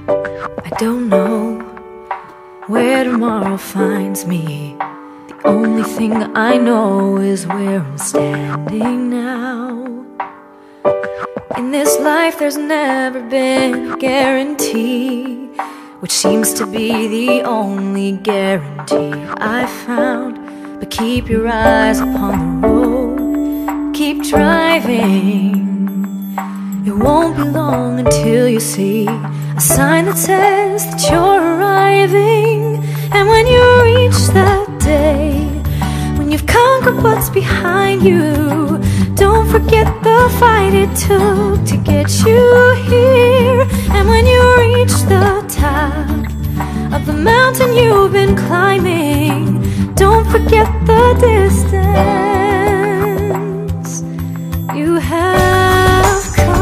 I don't know where tomorrow finds me. The only thing I know is where I'm standing now. In this life there's never been a guarantee, which seems to be the only guarantee I found. But keep your eyes upon the road, keep driving. It won't be long until you see a sign that says that you're arriving. And when you reach that day, when you've conquered what's behind you, don't forget the fight it took to get you here. And when you reach the top of the mountain you've been climbing, don't forget the distance you have come.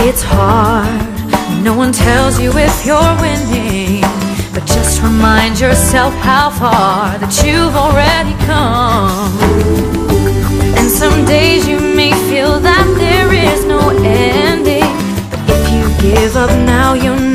It's hard when no one tells you if you're winning, but just remind yourself how far that you've already come. And some days you may feel that there is no ending, but if you give up now, you'll